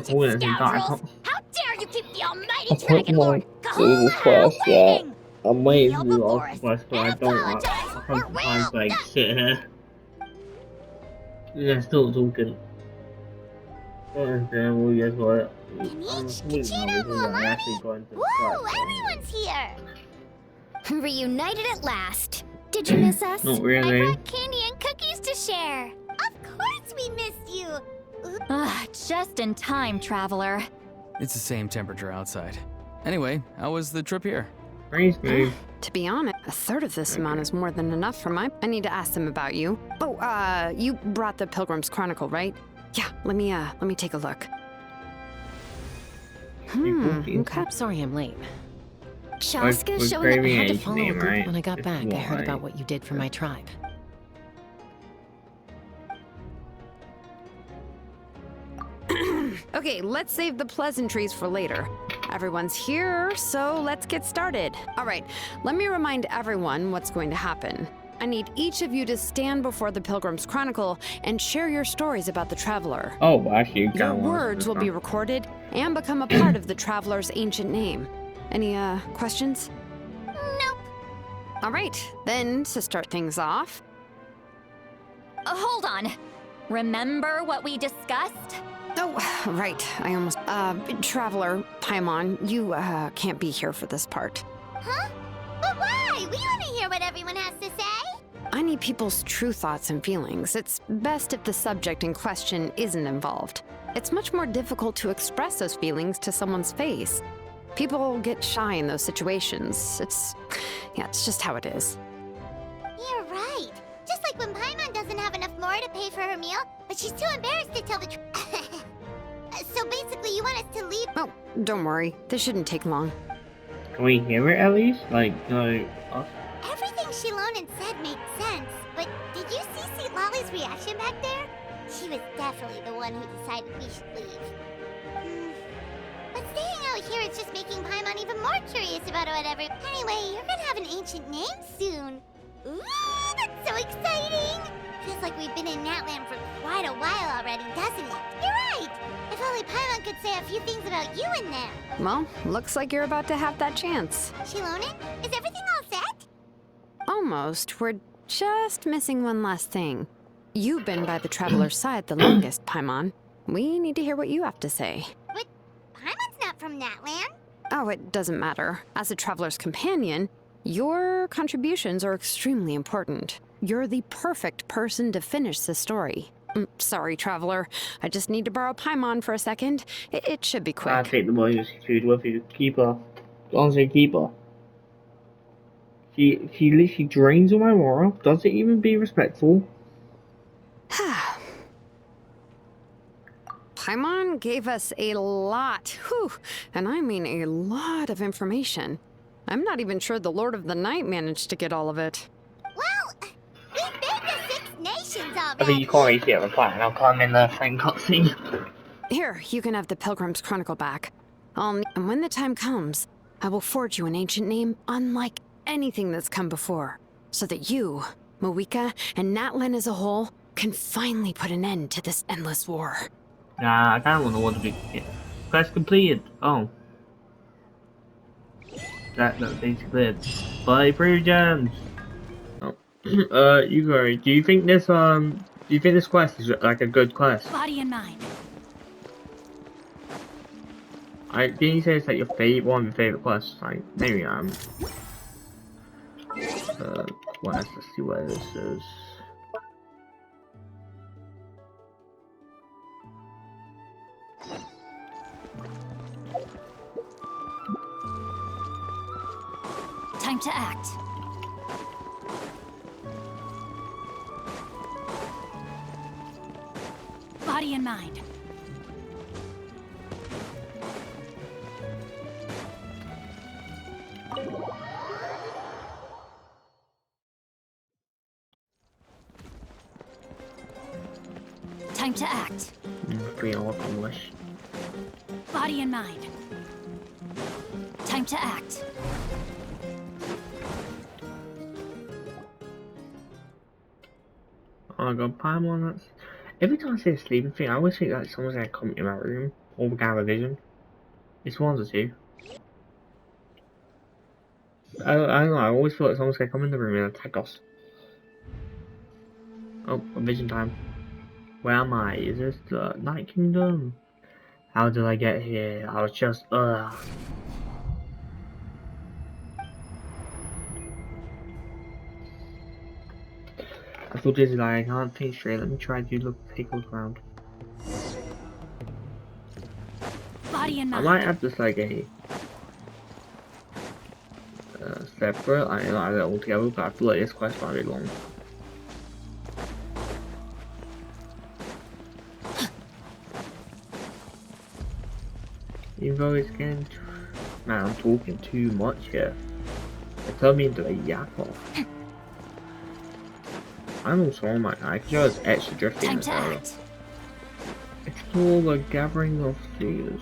you scoundrels! How dare you keep the I almighty put Dragon my Lord Google Kahul Quest, yeah. waiting! I'm waiting Kneel for the before last us quest, but I and don't like apologize, or 100 times we'll... like sit here. Yeah, still talking. Well, guess what? I'm Kachina Muamani? Woo! Everyone's here! Reunited at last. Did you miss us? Not really. I brought candy and cookies to share. Of course we missed you. Just in time, traveler. It's the same temperature outside. Anyway, how was the trip here? Very smooth. To be honest, a third of this amount is more than enough for my... I need to ask them about you. Oh, you brought the Pilgrim's Chronicle, right? Yeah, let me take a look. Okay. Sorry I'm late. Shaska's showing up. I had to follow a name, group right? when I got It's back. I heard why. about what you did for my tribe. Okay, let's save the pleasantries for later. Everyone's here, so let's get started. All right, let me remind everyone what's going to happen. I need each of you to stand before the Pilgrim's Chronicle and share your stories about the Traveler. Oh, well, actually, you Your got one. words will be recorded and become a part of the Traveler's ancient name. Any, questions? Nope. All right, then, to start things off... Hold on. Remember what we discussed? Oh, right, I almost... Traveler, Paimon, you, can't be here for this part. Huh? But why? We want to hear what everyone has to say. I need people's true thoughts and feelings. It's best if the subject in question isn't involved. It's much more difficult to express those feelings to someone's face. People get shy in those situations. It's just how it is. You're right. Just like when Paimon doesn't have enough more to pay for her meal, but she's too embarrassed to tell the truth. So basically, you want us to leave? Oh, don't worry. This shouldn't take long. Can we hear it at least? Like, us? Everything Shilonen said made sense, but did you see Sweet Lolly's reaction back there? She was definitely the one who decided we should leave. But staying out here is just making Paimon even more curious about whatever. Anyway, you're gonna have an ancient name soon. Ooh, that's so exciting! Feels like we've been in Natlan for quite a while already, doesn't it? You're right! If only Paimon could say a few things about you in there. Well, looks like you're about to have that chance. Shilonen, is everything all set? Almost. We're just missing one last thing. You've been by the Traveler's side the longest, Paimon. We need to hear what you have to say. But Paimon's not from Natlan. Oh, it doesn't matter. As a Traveler's companion, your contributions are extremely important. You're the perfect person to finish the story. Sorry, Traveler. I just need to borrow Paimon for a second. It should be quick. I'll take the boy's food with you. Keep her. Don't say keep her. She literally drains all my aura. Doesn't even be respectful. Paimon gave us a lot, and I mean a lot of information. I'm not even sure the Lord of the Night managed to get all of it. Well, we've been to 6 nations already. I think you can't really see it replying. I'll come in the same cutscene. Here, you can have the Pilgrim's Chronicle back. And when the time comes, I will forge you an ancient name unlike anything that's come before, so that you, Moeka, and Natlan as a whole can finally put an end to this endless war. Nah, I kind of want to be. Quest completed. Oh. That's basically it. Buy free gems. Oh. You go. Do you think this quest is like a good quest? Body and mind. Didn't you say it's like your one of your favorite quests? Like maybe quest. Let's see where this is. Time to act. Body and mind. Time to act. Pretty old English. Body and mind. Time to act. Oh my god, Paimon, that's... Every time I say a sleeping thing, I always think that someone's gonna come into my room. Or we can have a vision. It's one of the two. I don't know, I always feel like someone's gonna come in the room and attack us. Oh, a vision time. Where am I? Is this the Night Kingdom? How did I get here? I was just, I feel dizzy, like I can't think straight. Let me try to take a look around. Body and I mind. might have this like a separate. I don't know all together, but I feel like this quest might be long. Even though it's getting, man, I'm talking too much here. They tell me to yap off. I'm also on my I can show us extra drifting Time as to well. act. Explore the gathering of seers.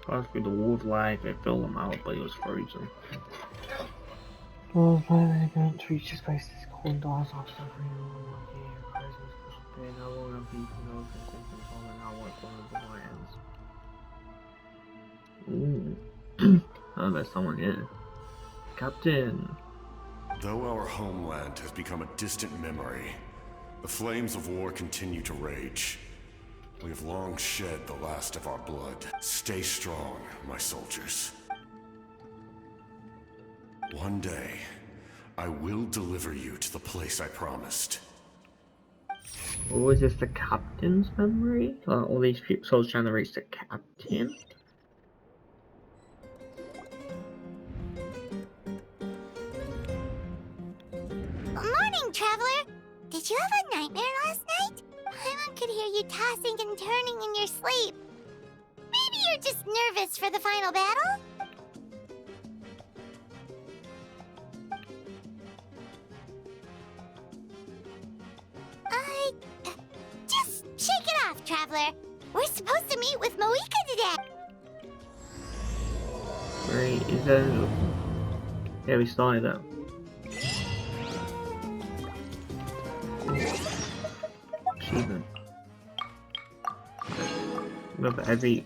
Passed through the wall of life, it filled them out, but it was frozen. Oh, finally going to reach this place. This cold doors off suffering. I will not be no consistent and I want one of the lands. Oh, there's someone here. Captain! Though our homeland has become a distant memory, the flames of war continue to rage. We have long shed the last of our blood. Stay strong, my soldiers. One day, I will deliver you to the place I promised. Or was this the captain's memory? All these people souls trying to reach the captain? Morning, traveler! Did you have a nightmare last night? Paimon could hear you tossing and turning in your sleep. Maybe you're just nervous for the final battle? Just shake it off, traveler. We're supposed to meet with Moika today. Right, is that... Yeah, we started out. Achievement. Remember every...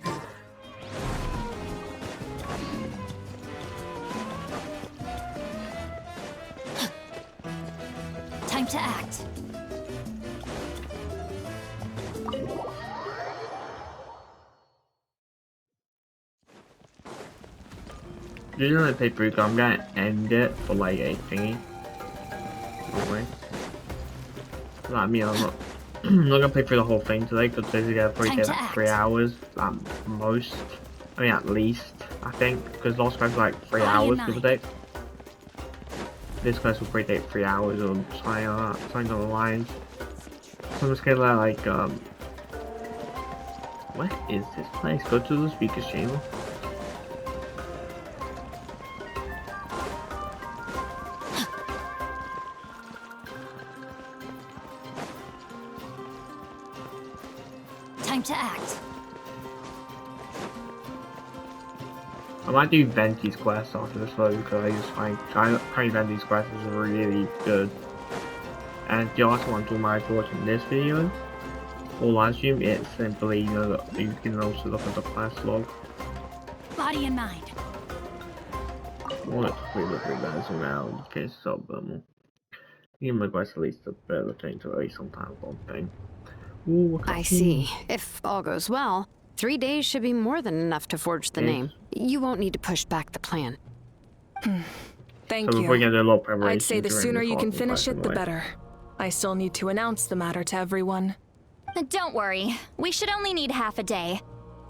Time to act. You know the paper, I'm gonna end it for like a thingy. Anyway. I mean, I'm not, I'm not gonna play through the whole thing today because basically I'll probably Time get to like act. 3 hours at most. I mean, at least, I think, because Lost Quest like 3 Body and hours mind. give or take. This quest will probably take 3 hours or something like that, something on the lines. So I'm just gonna like, what is this place? Go to the speaker's chamber. Time to act. I might do Venti's quest after this though, because I just find trying Venti's quest is really good. And if you also want to my watching this video or live stream, it's simply, you know, you can also look at the quest log. Body and mind. Or it's free with guys around in case it's so bummer. Give my quest at least a better thing to release sometimes one thing. Ooh, I see. If all goes well, 3 days should be more than enough to forge the Yes. name. You won't need to push back the plan. Thank So before we you. get a little preparation, I'd say the during sooner this you can awesome finish quest it, the anyway. better. I still need to announce the matter to everyone. Don't worry. We should only need half a day.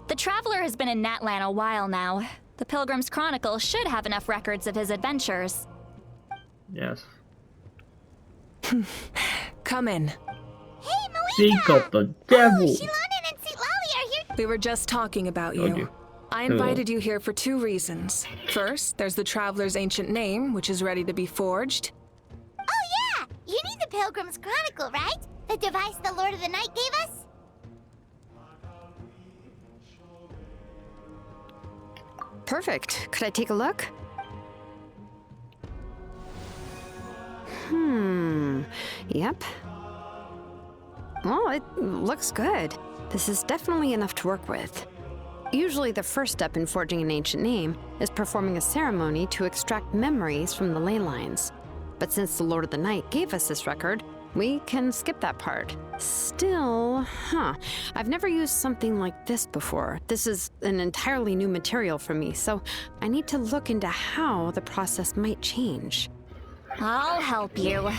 The Traveler has been in Natlan a while now. The Pilgrim's Chronicle should have enough records of his adventures. Yes. come in. Hey, Seek Moika! of the devil. Oh, Shilonen and St. Lolly are here. We were just talking about Told you. you. I invited you here for 2 reasons. First, there's the Traveler's ancient name, which is ready to be forged. Oh, yeah! You need the Pilgrim's Chronicle, right? The device the Lord of the Night gave us? Perfect. Could I take a look? Yep. Well, it looks good. This is definitely enough to work with. Usually the first step in forging an ancient name is performing a ceremony to extract memories from the ley lines. But since the Lord of the Night gave us this record, we can skip that part. Still, I've never used something like this before. This is an entirely new material for me, so I need to look into how the process might change. I'll help you.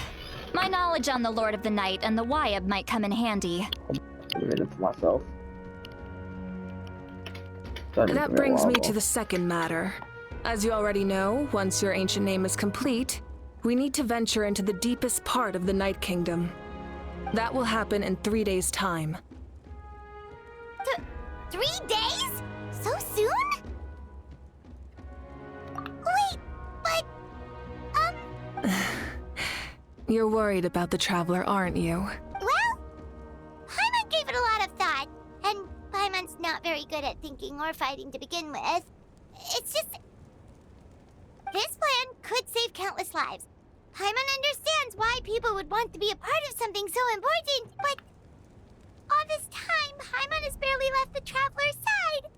My knowledge on the Lord of the Night and the Wyab might come in handy. A minute for myself. Don't need That to brings me wait a to while. the second matter. As you already know, once your ancient name is complete, we need to venture into the deepest part of the Night Kingdom. That will happen in 3 days' time. 3 days? So soon? Wait, but... You're worried about the Traveler, aren't you? Well, Paimon gave it a lot of thought, and Paimon's not very good at thinking or fighting to begin with. It's just... This plan could save countless lives. Paimon understands why people would want to be a part of something so important, but... all this time, Paimon has barely left the Traveler's side.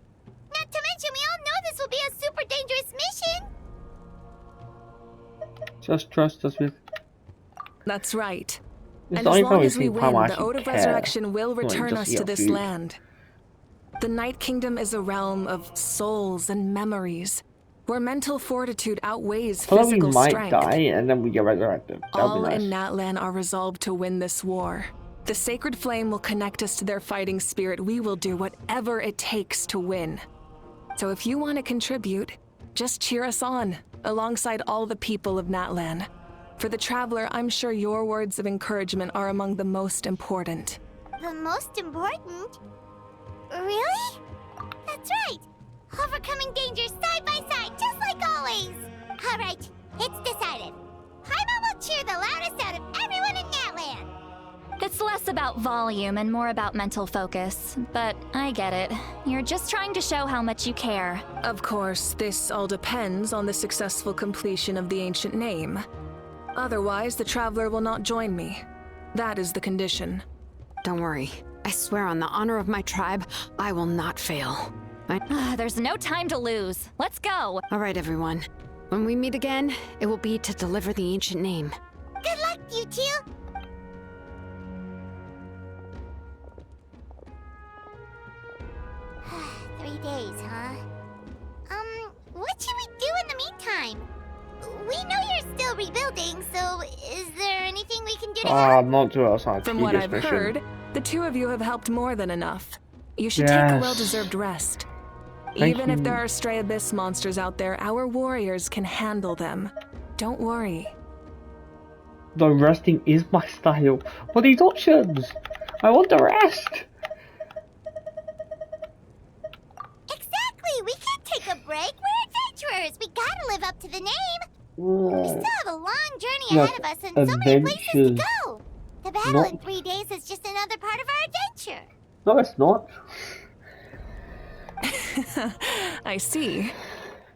Not to mention, we all know this will be a super dangerous mission. Just trust us with. That's right. It's And the as only long problem as is we how win, much the you Ode of care. Resurrection will Not return just us eat to our this food. land. The Night Kingdom is a realm of souls and memories, where mental fortitude outweighs Although we physical might strength. die and then we get resurrected. That'll All be nice. in Natlan are resolved to win this war. The Sacred Flame will connect us to their fighting spirit. We will do whatever it takes to win. So if you want to contribute, just cheer us on, alongside all the people of Natlan. For the Traveler, I'm sure your words of encouragement are among the most important. The most important? Really? That's right. Overcoming dangers side by side, just like always. All right, it's decided. Paimon will cheer the loudest out of everyone in Natlan. It's less about volume and more about mental focus, but I get it. You're just trying to show how much you care. Of course, this all depends on the successful completion of the ancient name. Otherwise, the Traveler will not join me. That is the condition. Don't worry. I swear on the honor of my tribe, I will not fail. There's no time to lose. Let's go. All right, everyone. When we meet again, it will be to deliver the ancient name. Good luck, you two. Three days, huh? What should we do in the meantime? We know you're still rebuilding, so is there anything we can do to help? I'm not too outside. From what I've heard, the 2 of you have helped more than enough. You should take a Yes. well-deserved rest. Thank Even if you. there are stray abyss monsters out there, our warriors can handle them. Don't worry. Though resting is my style. What are these options? I want to rest. Exactly! We can't take a break. We're adventurers. We gotta live up to the name. We still have a long journey Look, ahead of us and so many places to adventures. go. The battle in Not- 3 days is just another part of our adventure. No, it's not. I see.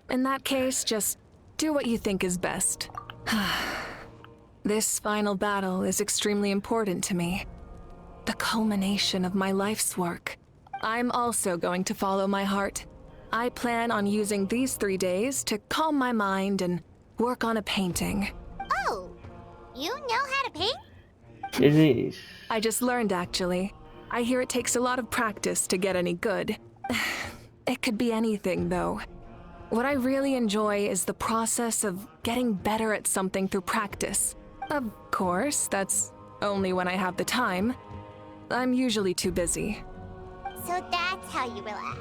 In that case, just do what you think is best. This final battle is extremely important to me. The culmination of my life's work. I'm also going to follow my heart. I plan on using these 3 days to calm my mind and work on a painting. Oh, you know how to paint? It is. I just learned, actually. I hear it takes a lot of practice to get any good. It could be anything, though. What I really enjoy is the process of getting better at something through practice. Of course, that's only when I have the time. I'm usually too busy. So that's how you relax.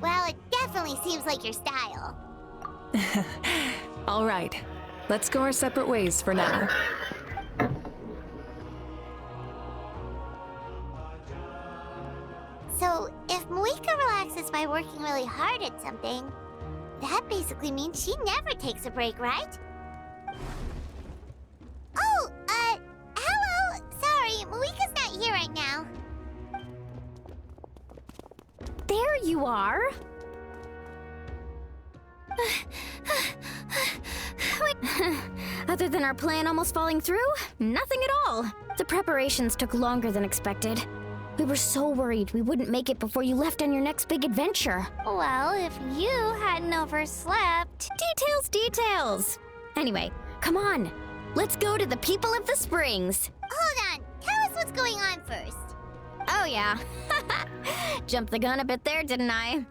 Well, it definitely seems like your style. All right, let's go our separate ways for now. So, if Moika relaxes by working really hard at something, that basically means she never takes a break, right? Oh, hello! Sorry, Moika's not here right now. There you are. Other than our plan almost falling through, nothing at all. The preparations took longer than expected. We were so worried we wouldn't make it before you left on your next big adventure. Well, if you hadn't overslept... Details! Anyway, come on. Let's go to the People of the Springs. Hold on, tell us what's going on first. Oh yeah. Jumped the gun a bit there, didn't I?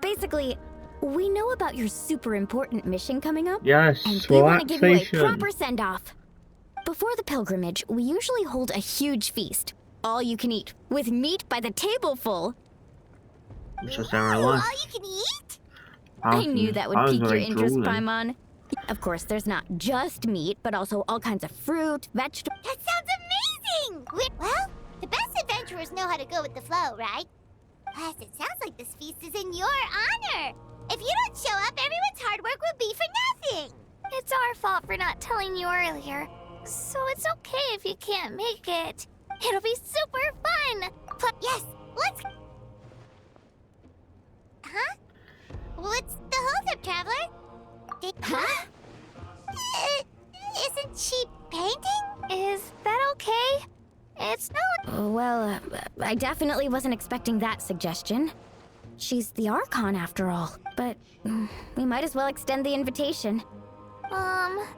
Basically, we know about your super important mission coming up. Yes, And we want to give you a relaxation. proper send-off. Before the pilgrimage, we usually hold a huge feast. All you can eat, with meat by the tableful. It's just our All life. you can eat? I knew that would I was pique your very interest, drooling. Paimon. Of course, there's not just meat, but also all kinds of fruit, vegetables. That sounds amazing! Well, the best adventurers know how to go with the flow, right? Plus, it sounds like this feast is in your honor. If you don't show up, everyone's hard work will be for nothing. It's our fault for not telling you earlier. So it's okay if you can't make it. It'll be super fun! Yes, let's... Huh? What's the holdup, Traveler? Huh? Isn't she painting? Is that okay? It's no... Well, I definitely wasn't expecting that suggestion. She's the Archon after all, but we might as well extend the invitation.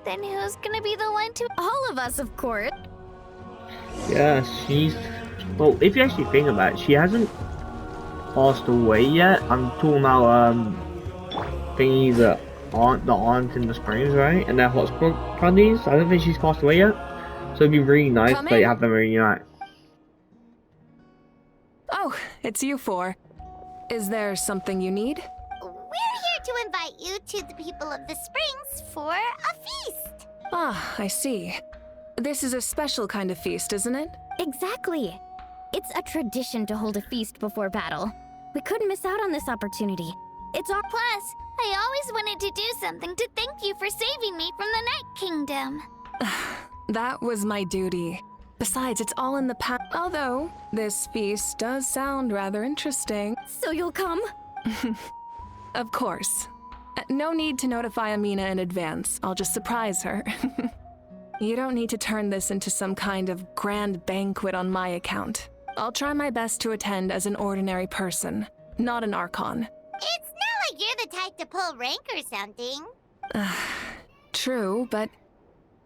Then who's gonna be the one to... All of us, of course. Yeah, she's... Well, if you actually think about it, she hasn't passed away yet. I'm talking about, thingies that aren't the aunt in the springs, right? And they're hotspot candies. I don't think she's passed away yet. So it'd be really nice Come to in. have them reunite. Oh, it's you four. Is there something you need? We're here to invite you to the People of the Springs for a feast. Ah, I see. This is a special kind of feast, isn't it? Exactly. It's a tradition to hold a feast before battle. We couldn't miss out on this opportunity. It's our... Plus, I always wanted to do something to thank you for saving me from the Night Kingdom. That was my duty. Besides, it's all in the past. Although, this feast does sound rather interesting. So you'll come? Of course. No need to notify Amina in advance. I'll just surprise her. You don't need to turn this into some kind of grand banquet on my account. I'll try my best to attend as an ordinary person, not an Archon. It's not like you're the type to pull rank or something. True, but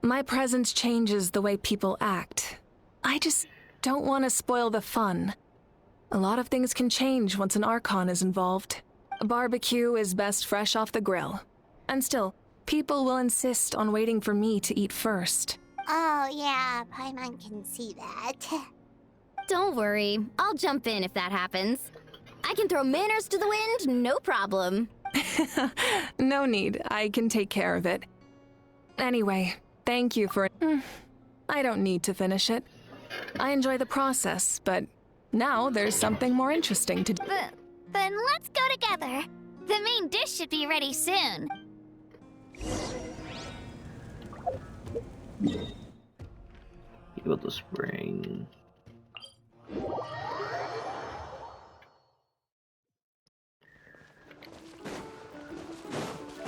my presence changes the way people act. I just don't want to spoil the fun. A lot of things can change once an Archon is involved. A barbecue is best fresh off the grill. And still, people will insist on waiting for me to eat first. Oh, yeah, Paimon can see that. Don't worry. I'll jump in if that happens. I can throw manners to the wind, no problem. No need. I can take care of it. Anyway, thank you for... I don't need to finish it. I enjoy the process, but now there's something more interesting to do. Then let's go together. The main dish should be ready soon. People of the spring.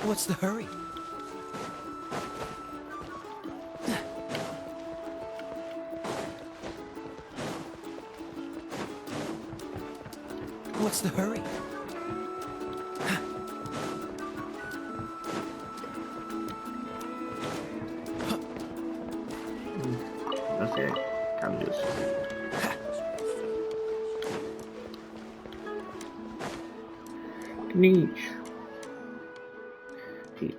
What's the hurry? What's the hurry? Okay, I'm just... Neat.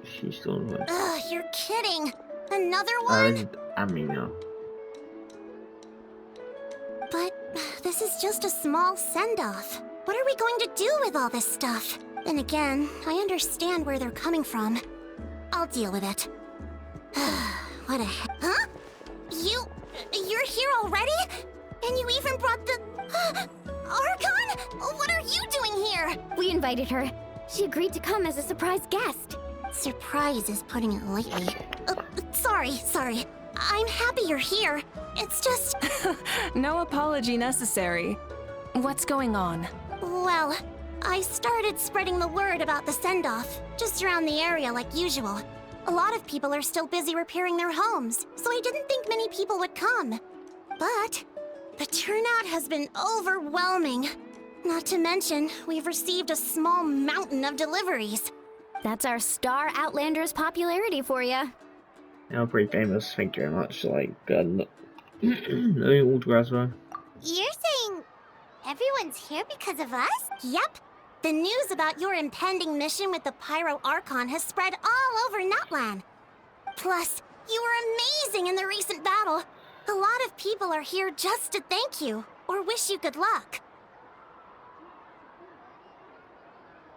She's still in one. Ugh, you're kidding. Another one? Amina. But this is just a small send-off. What are we going to do with all this stuff? Then again, I understand where they're coming from. I'll deal with it. What a Huh? You're here already? And you even brought the... Archon? invited her. She agreed to come as a surprise guest. Surprise is putting it lightly. Sorry. I'm happy you're here. It's just... No apology necessary. What's going on? Well, I started spreading the word about the send-off, just around the area like usual. A lot of people are still busy repairing their homes, so I didn't think many people would come. But the turnout has been overwhelming. Not to mention, we've received a small mountain of deliveries. That's our star Outlander's popularity for you. Yeah, pretty famous. Thank you very much. Like, no autographs, man. You're saying everyone's here because of us? Yep. The news about your impending mission with the Pyro Archon has spread all over Natlan. Plus, you were amazing in the recent battle. A lot of people are here just to thank you, or wish you good luck.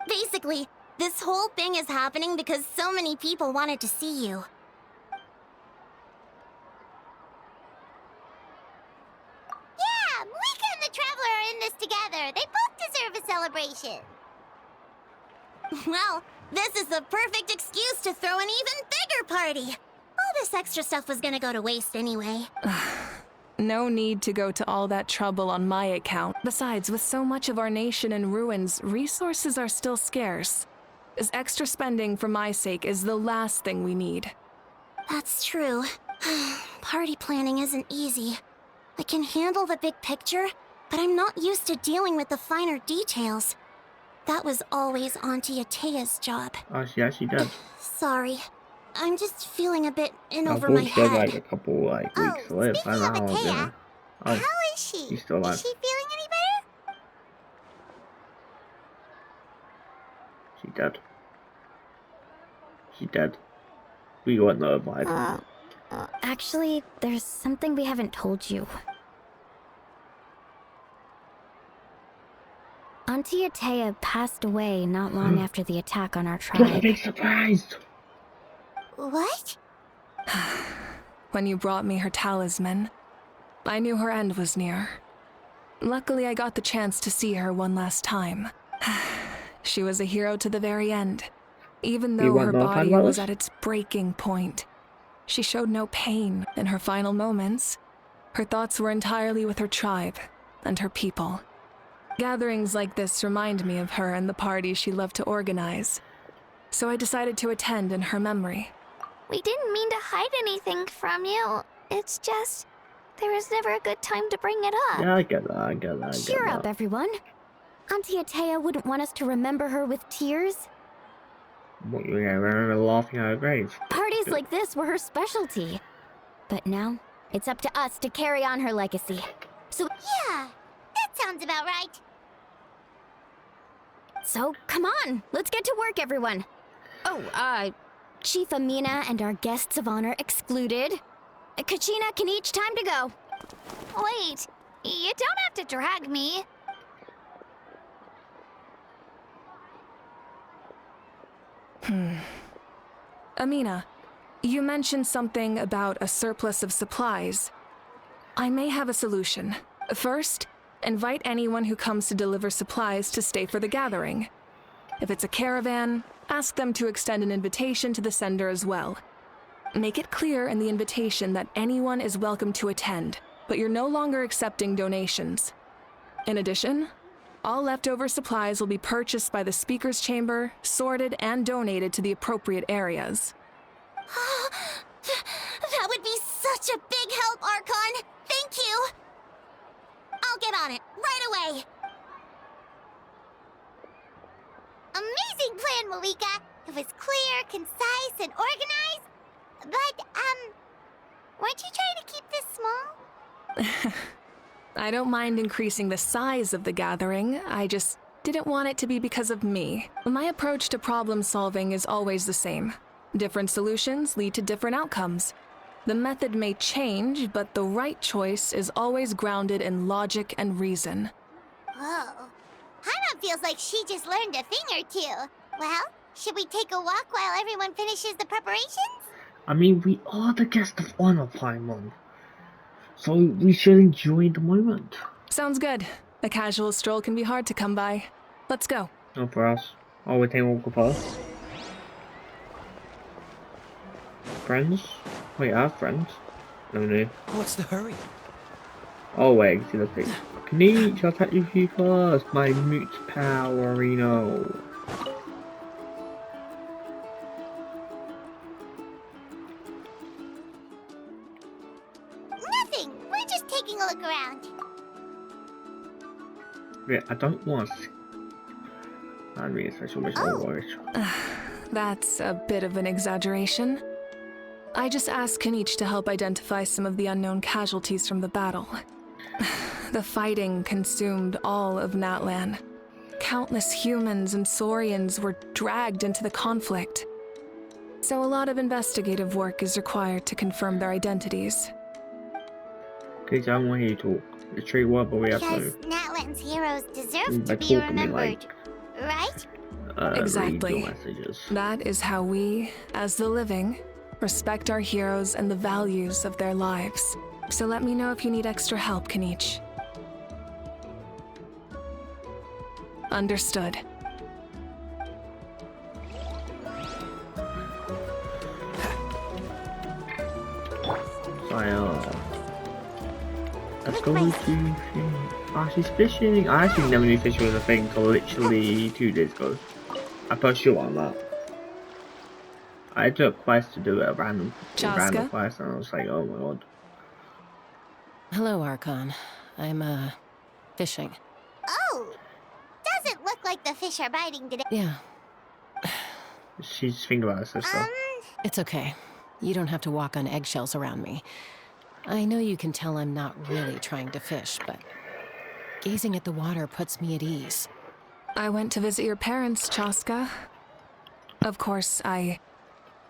Basically, this whole thing is happening because so many people wanted to see you. Yeah, Moika and the Traveler are in this together. They both deserve a celebration. Well, this is the perfect excuse to throw an even bigger party. All this extra stuff was gonna go to waste anyway. No need to go to all that trouble on my account. Besides, with so much of our nation in ruins, resources are still scarce. This extra spending for my sake is the last thing we need. That's true. Party planning isn't easy. I can handle the big picture, but I'm not used to dealing with the finer details. That was always Auntie Atea's job. Oh, she does. Sorry. I'm just feeling a bit in I over thought my she had head. like a couple weeks to live. I Speaking don't of know how long it's Atea, been. Oh, how is she? she's still alive. Is she feeling any better? She dead. She dead. We got notified. Actually, there's something we haven't told you. Auntie Atea passed away not long after the attack on our What a tribe. big surprise! What? When you brought me her talisman, I knew her end was near. Luckily, I got the chance to see her one last time. She was a hero to the very end. Even though her body was at its breaking point, she showed no pain in her final moments. Her thoughts were entirely with her tribe and her people. Gatherings like this remind me of her and the parties she loved to organize. So I decided to attend in her memory. We didn't mean to hide anything from you. It's just, there was never a good time to bring it up. Yeah, I get that. Cheer up, everyone. Auntie Atea wouldn't want us to remember her with tears. What, you remember laughing at her grave? Parties like this were her specialty. But now, it's up to us to carry on her legacy. So, Yeah, that sounds about right. come on, let's get to work, everyone. Oh, Chief Amina and our guests of honor excluded. Kachina can each time to go. Wait, you don't have to drag me. Amina, you mentioned something about a surplus of supplies. I may have a solution. First, invite anyone who comes to deliver supplies to stay for the gathering. If it's a caravan, ask them to extend an invitation to the sender as well. Make it clear in the invitation that anyone is welcome to attend, but you're no longer accepting donations. In addition, all leftover supplies will be purchased by the speaker's chamber, sorted, and donated to the appropriate areas. That would be such a big help, Archon. Thank you. I'll get on it right away. Amazing plan, Moika. It was clear, concise, and organized. But, weren't you trying to keep this small? I don't mind increasing the size of the gathering, I just didn't want it to be because of me. My approach to problem solving is always the same. Different solutions lead to different outcomes. The method may change, but the right choice is always grounded in logic and reason. Whoa. Hana feels like she just learned a thing or two. Well, should we take a walk while everyone finishes the preparations? I mean, we are the guest of honor, Paimon. So we should enjoy the moment. Sounds good. A casual stroll can be hard to come by. Let's go. Not for us. Oh, we take walk first. Friends? Wait, I have friends. No. What's the hurry? Oh wait, see the thing. Knight, I'll attack you first. My mute power, Reno. Nothing. We're just taking a look around. Yeah, I don't want to. I mean, it's so much more. That's a bit of an exaggeration. I just asked Kanich to help identify some of the unknown casualties from the battle. The fighting consumed all of Natlan. Countless humans and Saurians were dragged into the conflict. So a lot of investigative work is required to confirm their identities. Okay, I don't want you to talk. It's true what, but we have Because to. Natlan's heroes deserve By to be talking, remembered, right? Exactly. Read your messages. That is how we, as the living, respect our heroes and the values of their lives. So let me know if you need extra help, Kanich. Understood. Let's go to she's fishing. I actually never knew fishing was a thing until literally 2 days ago. I put you on that. I took a quest to do it, a random quest, and I was like, oh my god. Hello, Archon. I'm, fishing. Oh! Doesn't look like the fish are biting today. Yeah, She's thinking about her sister. it's okay. You don't have to walk on eggshells around me. I know you can tell I'm not really trying to fish, but gazing at the water puts me at ease. I went to visit your parents, Chaska. Of course, I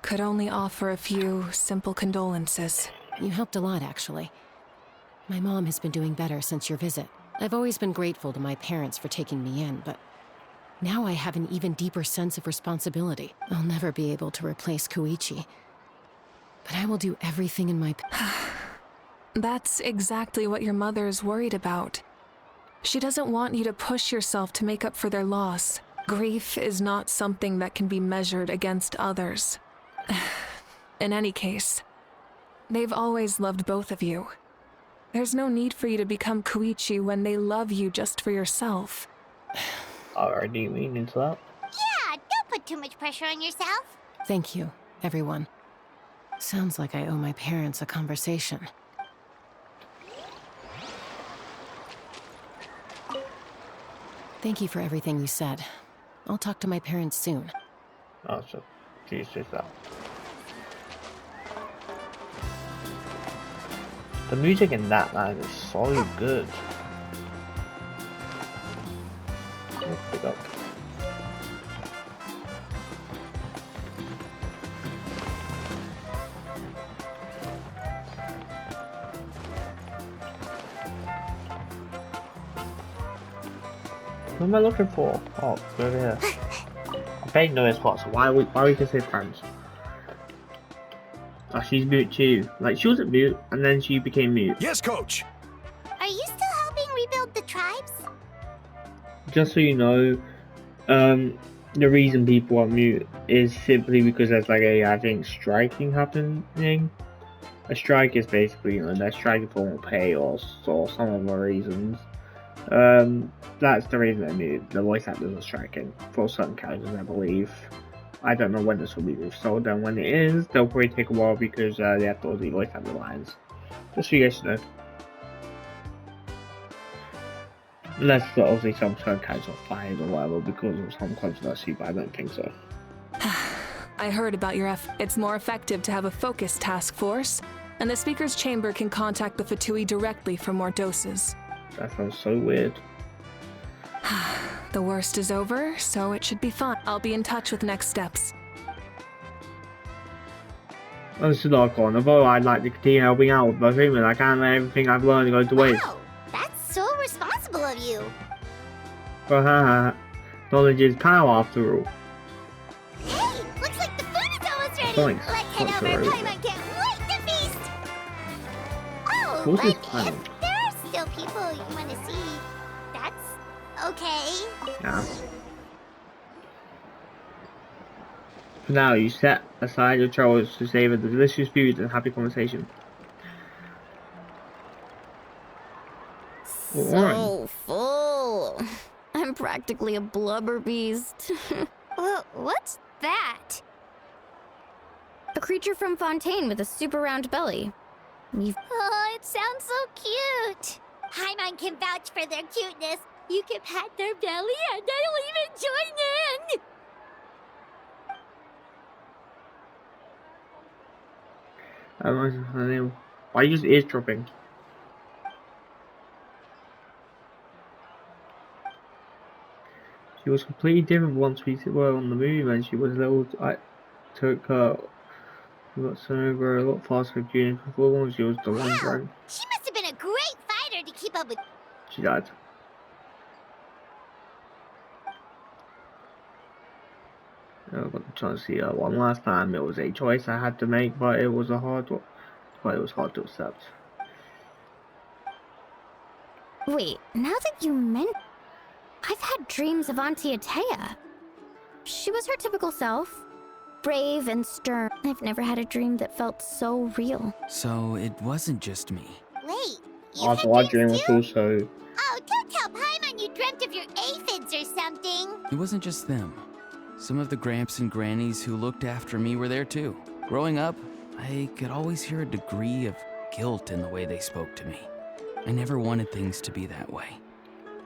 could only offer a few simple condolences. You helped a lot, actually. My mom has been doing better since your visit. I've always been grateful to my parents for taking me in, but now I have an even deeper sense of responsibility. I'll never be able to replace Koichi, but I will do everything in my That's exactly what your mother is worried about. She doesn't want you to push yourself to make up for their loss. Grief is not something that can be measured against others. In any case, they've always loved both of you. There's no need for you to become Koichi when they love you just for yourself. Already lean into that. Yeah, don't put too much pressure on yourself. Thank you, everyone. Sounds like I owe my parents a conversation. Thank you for everything you said. I'll talk to my parents soon. Oh, so she's just that. The music in that man is so good. Let's pick up. What am I looking for? Oh, over here. I bet you know this spot, so why we can say friends? Oh, she's mute too. Like, she wasn't mute, and then she became mute. Yes, Coach. Are you still helping rebuild the tribes? Just so you know, the reason people are mute is simply because there's like a, I think, striking happening. A strike is basically, you know, they're striking for more pay or some other reasons. That's the reason they're mute. The voice actors are striking for certain characters, I believe. I don't know when this will be restored, and when it is, they'll probably take a while because they have to all the voice actor lines. Just so you guys know. Unless obviously some certain characters are fired or whatever because of some controversy, but I don't think so. I heard about your It's more effective to have a focused task force, and the Speaker's Chamber can contact the Fatui directly for more doses. That sounds so weird. The worst is over, so it should be fine. I'll be in touch with next steps. Oh, this is Archon. Although I'd like to continue helping out with my human, I can't let everything I've learned go to waste. Wow, that's so responsible of you. Knowledge is power after all. Hey, looks like the food is almost ready. Thanks. Let's head Thanks, over and Rose. Paimon can't wait to feast. Oh, Who's but this if Paimon? there are still people you want to see, that's okay. Yeah. For now, you set aside your troubles to savor the delicious food and happy conversation. So full. I'm practically a blubber beast. What's that? A creature from Fontaine with a super round belly. Oh, it sounds so cute. Paimon can vouch for their cuteness. You can pat their belly and I'll even join in. Why are you just eavesdropping? She was completely different once we were on the move, and she was little. I took her. We got sent over a lot faster with June before she was the one drone. She must have been a great fighter to keep up with. She died. I got the chance to see her one last time. It was a choice I had to make, but it was hard to accept. Wait, now that you mention, I've had dreams of Auntie Atea. She was her typical self. Brave and stern. I've never had a dream that felt so real. So it wasn't just me. Wait, you Also, had I dream dreams was too? also. Oh, don't tell Paimon you dreamt of your aphids or something. It wasn't just them. Some of the Gramps and Grannies who looked after me were there too. Growing up, I could always hear a degree of guilt in the way they spoke to me. I never wanted things to be that way.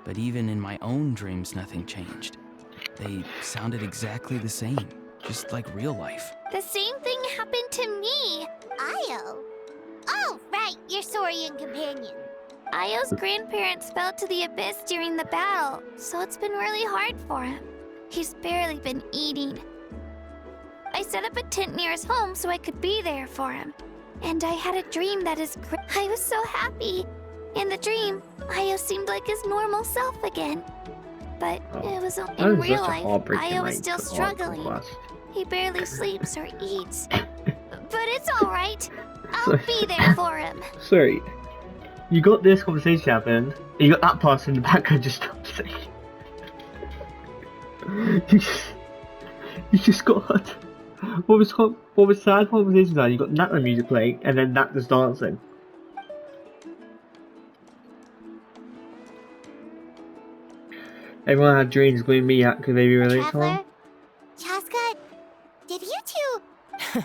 But even in my own dreams, nothing changed. They sounded exactly the same, just like real life. The same thing happened to me. Io. Oh, right, your Saurian companion. Io's grandparents fell to the abyss during the battle, so it's been really hard for him. He's barely been eating. I set up a tent near his home so I could be there for him. And I had a dream that I was so happy. In the dream, Io seemed like his normal self again. But it was in real life, Io was still struggling. He barely sleeps or eats. But it's alright. I'll be there for him. Sorry, you got this conversation happened, and you got that person in the background just stopped saying. You just got what was sad conversations are. You got Natla music playing, and then Nat just dancing. Everyone had dreams, including me. Could they be related to Traveler? one? Chaska, did you two...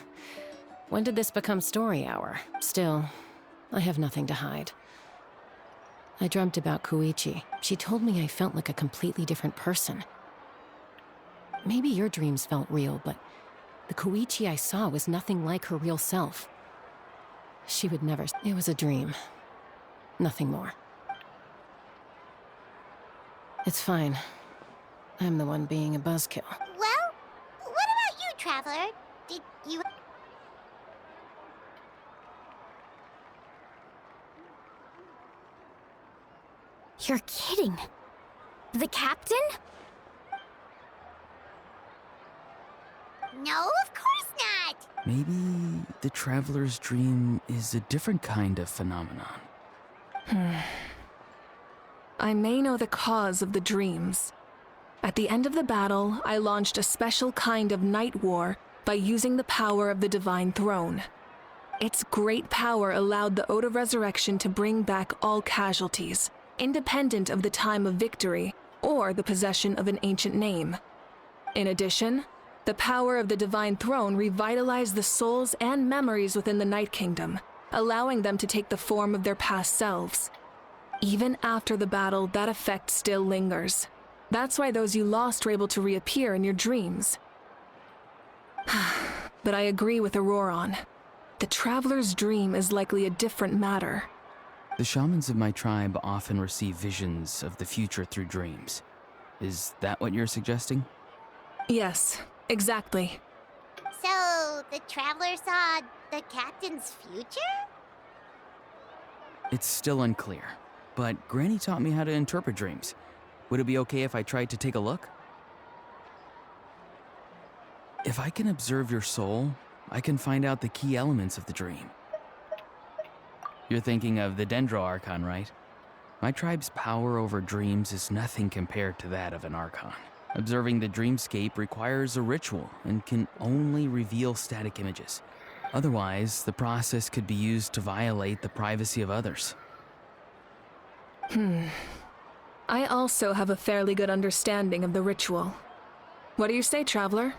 When did this become story hour? Still, I have nothing to hide. I dreamt about Koichi. She told me I felt like a completely different person. Maybe your dreams felt real, but the Koichi I saw was nothing like her real self. She would never... It was a dream. Nothing more. It's fine. I'm the one being a buzzkill. Well, what about you, Traveler? Did you... You're kidding. The captain? No, of course not! Maybe the traveler's dream is a different kind of phenomenon. I may know the cause of the dreams. At the end of the battle, I launched a special kind of night war by using the power of the Divine Throne. Its great power allowed the Ode of Resurrection to bring back all casualties, independent of the time of victory or the possession of an ancient name. In addition, the power of the Divine Throne revitalized the souls and memories within the Night Kingdom, allowing them to take the form of their past selves. Even after the battle, that effect still lingers. That's why those you lost were able to reappear in your dreams. But I agree with Auroron. The Traveler's dream is likely a different matter. The shamans of my tribe often receive visions of the future through dreams. Is that what you're suggesting? Yes, exactly. So, the Traveler saw the captain's future? It's still unclear, but Granny taught me how to interpret dreams. Would it be okay if I tried to take a look? If I can observe your soul, I can find out the key elements of the dream. You're thinking of the Dendro Archon, right? My tribe's power over dreams is nothing compared to that of an Archon. Observing the dreamscape requires a ritual and can only reveal static images. Otherwise, the process could be used to violate the privacy of others. I also have a fairly good understanding of the ritual. What do you say, Traveler?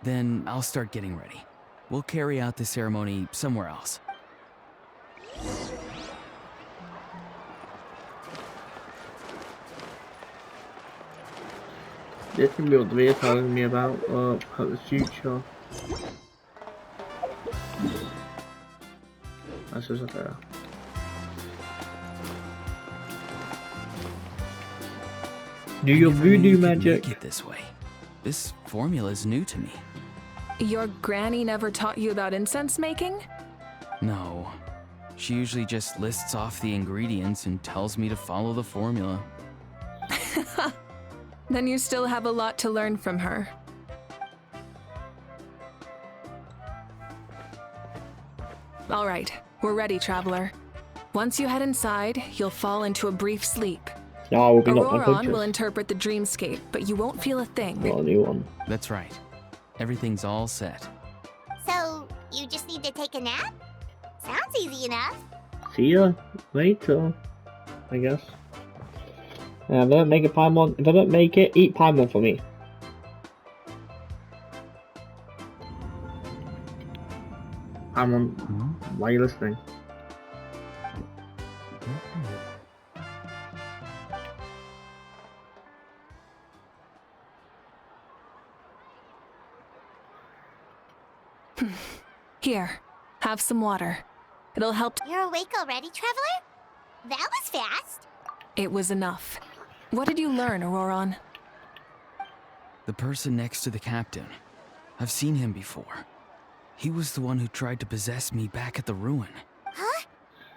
Then I'll start getting ready. We'll carry out the ceremony somewhere else. This can be what the video telling me about the future. That's just there. Do your I never knew voodoo you could magic. make it this way. This formula is new to me. Your granny never taught you about incense making? No. She usually just lists off the ingredients and tells me to follow the formula. Then you still have a lot to learn from her. All right, we're ready, Traveler. Once you head inside, you'll fall into a brief sleep. No, I will be not Auroron unconscious. will interpret the dreamscape, but you won't feel a thing. Not a new one. That's right. Everything's all set. So, you just need to take a nap? Sounds easy enough. See ya later, I guess. Yeah, if I don't make it, Paimon. If I don't make it, eat Paimon for me. Paimon, why are you listening? Here, have some water. It'll help. You're awake already, Traveler? That was fast. It was enough. What did you learn, Auroron? The person next to the captain. I've seen him before. He was the one who tried to possess me back at the ruin. Huh?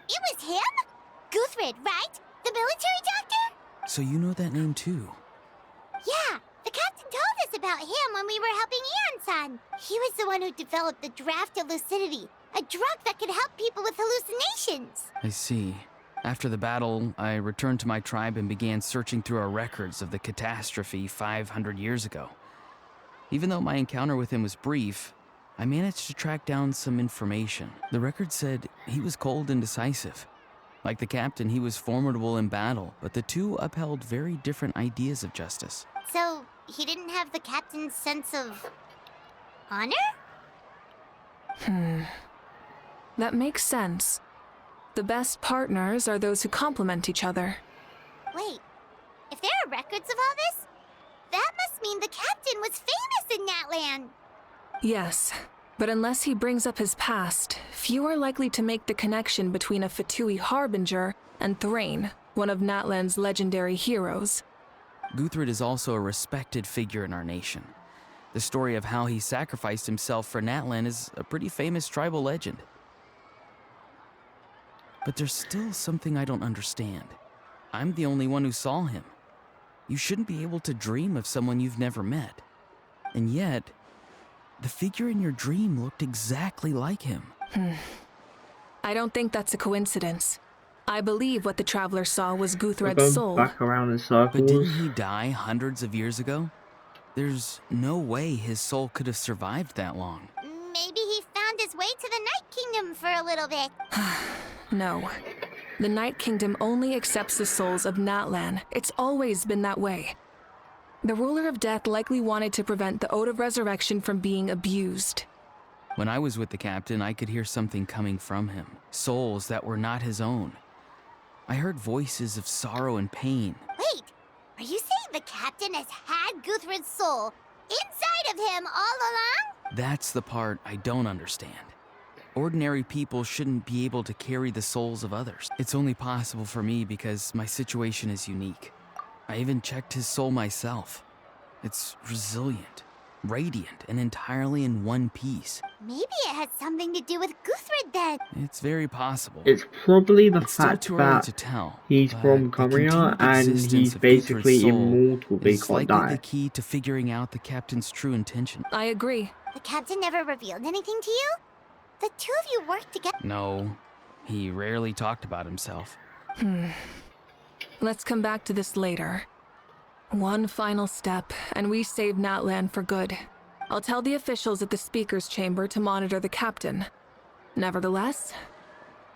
It was him? Guthred, right? The military doctor? So you know that name too? Yeah, the captain told us about him when we were helping Eon-san. He was the one who developed the Draft of Lucidity, a drug that could help people with hallucinations. I see. After the battle, I returned to my tribe and began searching through our records of the catastrophe 500 years ago. Even though my encounter with him was brief, I managed to track down some information. The record said he was cold and decisive. Like the captain, he was formidable in battle, but the two upheld very different ideas of justice. So, he didn't have the captain's sense of honor? That makes sense. The best partners are those who complement each other. Wait, if there are records of all this, that must mean the captain was famous in Natlan. Yes, but unless he brings up his past, few are likely to make the connection between a Fatui harbinger and Thrain, one of Natlan's legendary heroes. Guthred is also a respected figure in our nation. The story of how he sacrificed himself for Natlan is a pretty famous tribal legend. But there's still something I don't understand. I'm the only one who saw him. You shouldn't be able to dream of someone you've never met. And yet, the figure in your dream looked exactly like him. I don't think that's a coincidence. I believe what the Traveler saw was We're Guthred's going soul. back around in circles. But didn't he die hundreds of years ago? There's no way his soul could have survived that long. Maybe he found his way to the Night Kingdom for a little bit. No. The Night Kingdom only accepts the souls of Natlan. It's always been that way. The Ruler of Death likely wanted to prevent the Ode of Resurrection from being abused. When I was with the captain, I could hear something coming from him. Souls that were not his own. I heard voices of sorrow and pain. Wait, are you saying the captain has had Guthred's soul inside of him all along? That's the part I don't understand. Ordinary people shouldn't be able to carry the souls of others. It's only possible for me because my situation is unique. I even checked his soul myself. It's resilient, radiant, and entirely in one piece. Maybe it has something to do with Guthred then. It's very possible. It's probably the It's still fact too early that to tell. he's but from the Coria continued and existence he's of basically Guthred's soul immortal. They is can't likely die. the key to figuring out the captain's true intention. I agree. The captain never revealed anything to you? The two of you worked together. No, he rarely talked about himself. Let's come back to this later. One final step, and we save Natlan for good. I'll tell the officials at the Speaker's Chamber to monitor the captain. Nevertheless,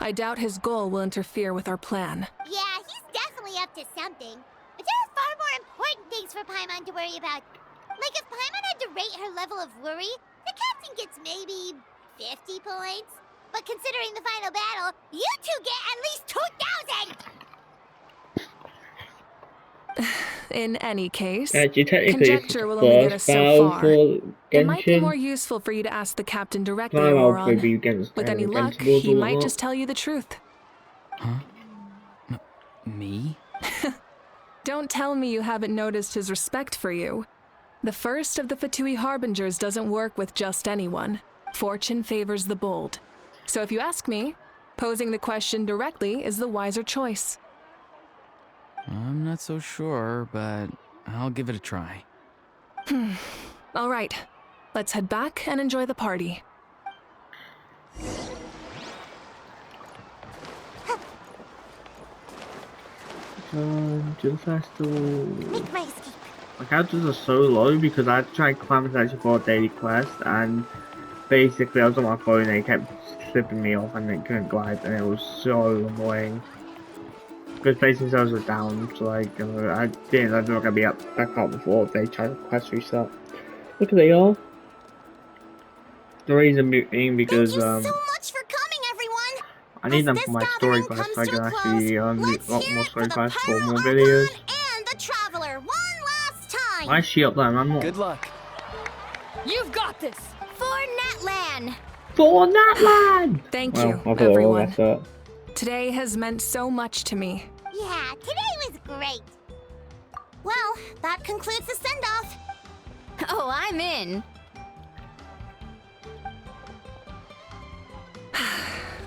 I doubt his goal will interfere with our plan. Yeah, he's definitely up to something. But there are far more important things for Paimon to worry about. Like if Paimon had to rate her level of worry, the captain gets maybe 50 points. But considering the final battle, you two get at least 2,000! In any case, Actually, technically, conjecture will only get us so far. for It might be Genshin. more useful for you to ask the captain directly, Time I'll Auron. be against With any luck, Invincibles he or might whatnot. just tell you the truth. Huh? Me? Don't tell me you haven't noticed his respect for you. The first of the Fatui Harbingers doesn't work with just anyone. Fortune favors the bold. So if you ask me, posing the question directly is the wiser choice. I'm not so sure, but I'll give it a try. All right, let's head back and enjoy the party. To the festival. Make my escape. My characters are so low because I tried climbing actually for a daily quest, and basically I was on my phone and it kept slipping me off and it couldn't glide, and it was so annoying. Because basically those were down, so like I didn't know they were gonna be back up before they tried to quest restart. Look at they are. The reason being because Thank you so much for coming, everyone. I need As them this for my story gathering quest so I comes can to a actually close, let's lot hear more it story for the quests for Pearl more Archon videos. and the Traveler one last time. Why is she up there? I'm not. Good luck. You've got this! For Natlan! For Natlan! Thank Well, you, I'll put it all everyone. messed up. Today has meant so much to me. Yeah, today was great. Well, that concludes the send-off. Oh, I'm in.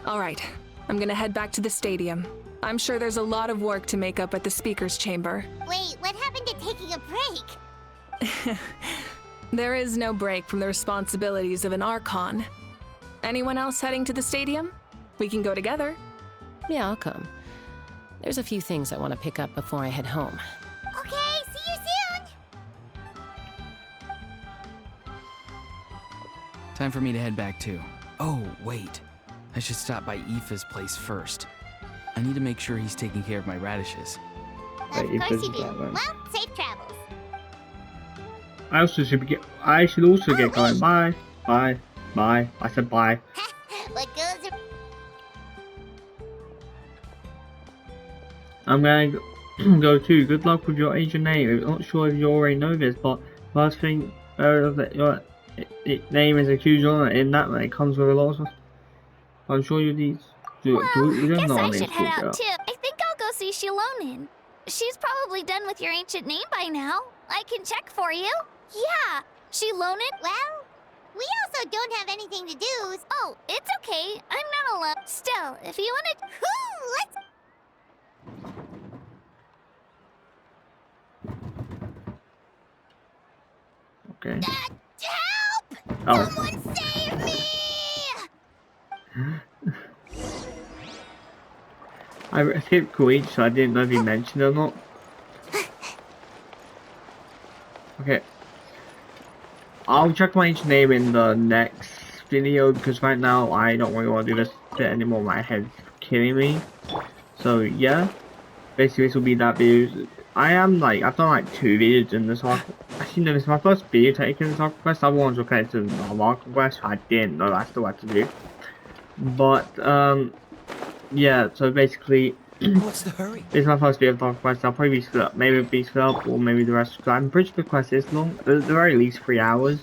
All right, I'm gonna head back to the stadium. I'm sure there's a lot of work to make up at the Speaker's Chamber. Wait, what happened to taking a break? There is no break from the responsibilities of an Archon. Anyone else heading to the stadium? We can go together. Yeah, I'll come. There's a few things I want to pick up before I head home. Okay, see you soon! Time for me to head back too. Oh, wait. I should stop by Aoife's place first. I need to make sure he's taking care of my radishes. Of you course could you do do. that, then. Well, safe travels. I should also get going. Bye. Bye. Bye. I said bye. What goes around... I'm gonna go too. Good luck with your agent name. I'm not sure if you already know this, but first thing, that your name is accused on it, and that it comes with a lot of. I'm sure you these. Well, you don't guess know I our should names, head girl. out too. I think I'll go see Shilonin. She's probably done with your ancient name by now. I can check for you. Yeah, Shilonin. Well, we also don't have anything to do. Oh, it's okay. I'm not alone. Still, if you want to... Let's... Okay. Help! Oh. Someone save me! I skipped Koichi, so I didn't know if he mentioned it or not. Okay. I'll check my ancient name in the next video because right now I don't really want to do this bit anymore. My head's killing me. So yeah, basically this will be that video. I've done like 2 videos in this arc. Actually no, this is my first video taking this arc quest. Other ones were connected to the arc quest. I didn't know I still had to do. But yeah, so basically What's the hurry? this is my first video of Dark Quest. I'll probably be split up. Maybe it'll be split up, or maybe the rest. I'm pretty sure the quest is long. At the very least 3 hours.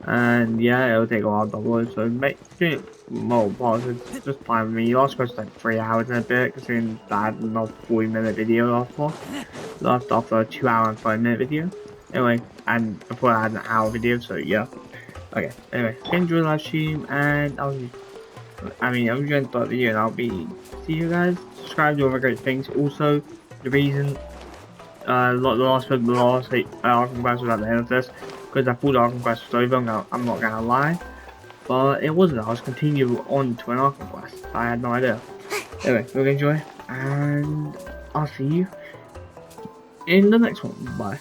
And yeah, it'll take a while to upload. So make it more positive. Just fine with me. Last quest was like 3 hours and a bit, considering I had another 40-minute video after a 2 hour and 5-minute video. Anyway, and before I had an hour video, so yeah. Okay, anyway, enjoy the live stream, and I'm enjoying the video, and I'll be see you guys. Subscribe, do all the great things. Also, the reason the last Arkham Quest was at the end of this, because I thought the Arkham Quest was over. I'm not gonna lie, but it wasn't. I was continuing on to an Arkham Quest. I had no idea. Anyway, we'll enjoy, and I'll see you in the next one. Bye.